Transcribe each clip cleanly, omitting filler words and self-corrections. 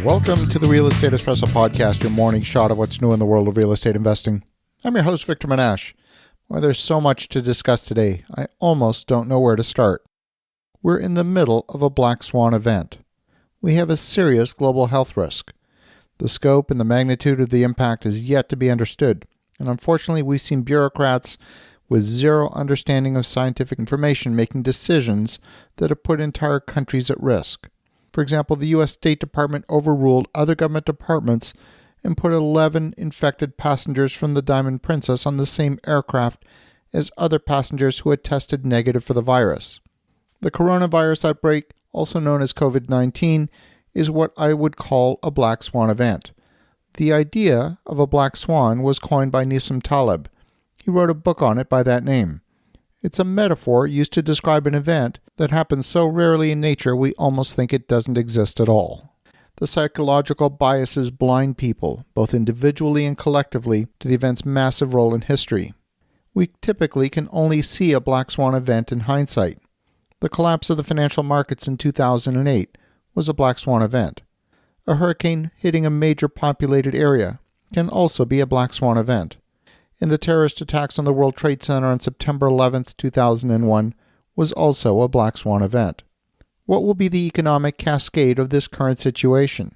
Welcome to the Real Estate Espresso Podcast, your morning shot of what's new in the world of real estate investing. I'm your host, Victor Menashe. Well, there's so much to discuss today, I almost don't know where to start. We're in the middle of a black swan event. We have a serious global health risk. The scope and the magnitude of the impact is yet to be understood, and unfortunately we've seen bureaucrats with zero understanding of scientific information making decisions that have put entire countries at risk. For example, the U.S. State Department overruled other government departments and put 11 infected passengers from the Diamond Princess on the same aircraft as other passengers who had tested negative for the virus. The coronavirus outbreak, also known as COVID-19, is what I would call a black swan event. The idea of a black swan was coined by Nissam Taleb. He wrote a book on it by that name. It's a metaphor used to describe an event that happens so rarely in nature we almost think it doesn't exist at all. The psychological biases blind people, both individually and collectively, to the event's massive role in history. We typically can only see a black swan event in hindsight. The collapse of the financial markets in 2008 was a black swan event. A hurricane hitting a major populated area can also be a black swan event. And the terrorist attacks on the World Trade Center on September 11, 2001 was also a black swan event. What will be the economic cascade of this current situation?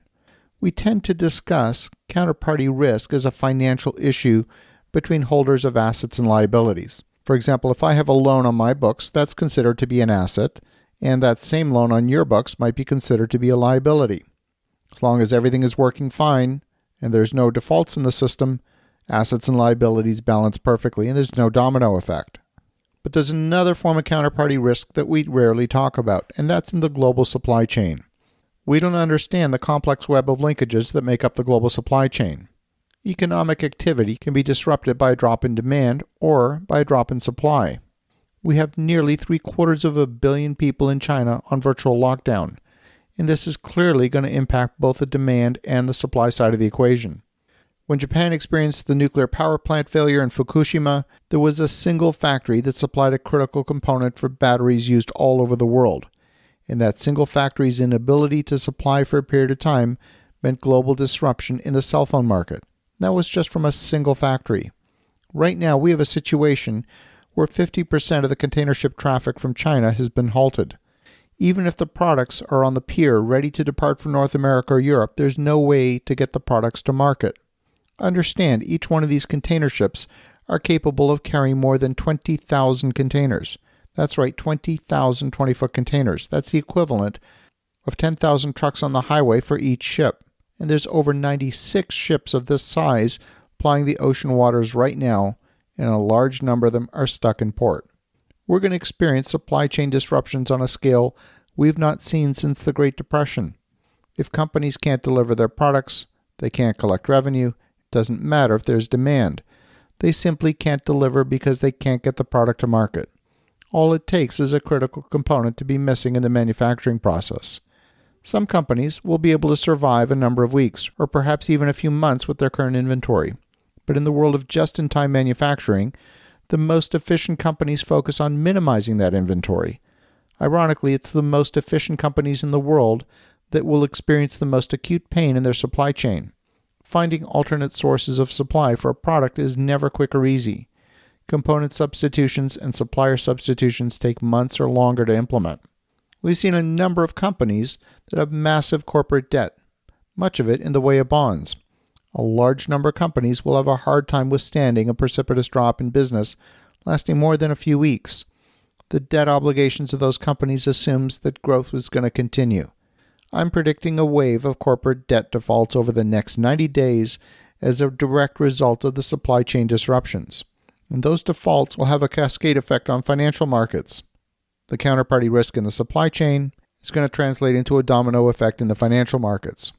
We tend to discuss counterparty risk as a financial issue between holders of assets and liabilities. For example, if I have a loan on my books, that's considered to be an asset, and that same loan on your books might be considered to be a liability. As long as everything is working fine and there's no defaults in the system, assets and liabilities balance perfectly, and there's no domino effect. But there's another form of counterparty risk that we rarely talk about, and that's in the global supply chain. We don't understand the complex web of linkages that make up the global supply chain. Economic activity can be disrupted by a drop in demand or by a drop in supply. We have nearly 750 million people in China on virtual lockdown, and this is clearly going to impact both the demand and the supply side of the equation. When Japan experienced the nuclear power plant failure in Fukushima, there was a single factory that supplied a critical component for batteries used all over the world. And that single factory's inability to supply for a period of time meant global disruption in the cell phone market. That was just from a single factory. Right now, we have a situation where 50% of the container ship traffic from China has been halted. Even if the products are on the pier ready to depart for North America or Europe, there's no way to get the products to market. Understand, each one of these container ships are capable of carrying more than 20,000 containers. That's right, 20,000 20-foot containers. That's the equivalent of 10,000 trucks on the highway for each ship. And there's over 96 ships of this size plying the ocean waters right now, and a large number of them are stuck in port. We're going to experience supply chain disruptions on a scale we've not seen since the Great Depression. If companies can't deliver their products, they can't collect revenue. Doesn't matter if there's demand. They simply can't deliver because they can't get the product to market. All it takes is a critical component to be missing in the manufacturing process. Some companies will be able to survive a number of weeks, or perhaps even a few months with their current inventory. But in the world of just-in-time manufacturing, the most efficient companies focus on minimizing that inventory. Ironically, it's the most efficient companies in the world that will experience the most acute pain in their supply chain. Finding alternate sources of supply for a product is never quick or easy. Component substitutions and supplier substitutions take months or longer to implement. We've seen a number of companies that have massive corporate debt, much of it in the way of bonds. A large number of companies will have a hard time withstanding a precipitous drop in business lasting more than a few weeks. The debt obligations of those companies assumes that growth was going to continue. I'm predicting a wave of corporate debt defaults over the next 90 days as a direct result of the supply chain disruptions. And those defaults will have a cascade effect on financial markets. The counterparty risk in the supply chain is going to translate into a domino effect in the financial markets.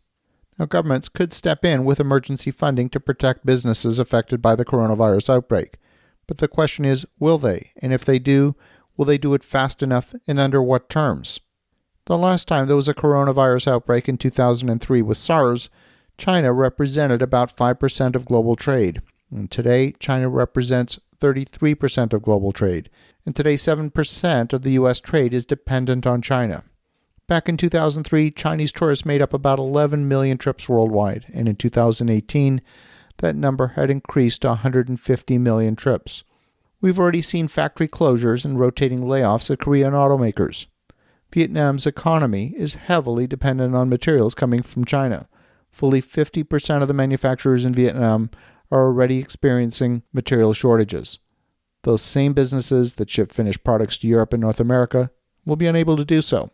Now, governments could step in with emergency funding to protect businesses affected by the coronavirus outbreak. But the question is, will they? And if they do, will they do it fast enough and under what terms? The last time there was a coronavirus outbreak in 2003 with SARS, China represented about 5% of global trade. And today, China represents 33% of global trade. And today, 7% of the U.S. trade is dependent on China. Back in 2003, Chinese tourists made up about 11 million trips worldwide, and in 2018, that number had increased to 150 million trips. We've already seen factory closures and rotating layoffs at Korean automakers. Vietnam's economy is heavily dependent on materials coming from China. Fully 50% of the manufacturers in Vietnam are already experiencing material shortages. Those same businesses that ship finished products to Europe and North America will be unable to do so.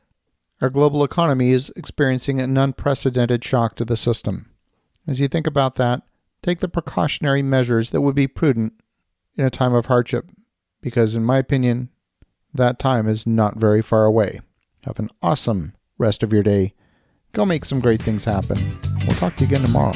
Our global economy is experiencing an unprecedented shock to the system. As you think about that, take the precautionary measures that would be prudent in a time of hardship, because in my opinion, that time is not very far away. Have an awesome rest of your day. Go make some great things happen. We'll talk to you again tomorrow.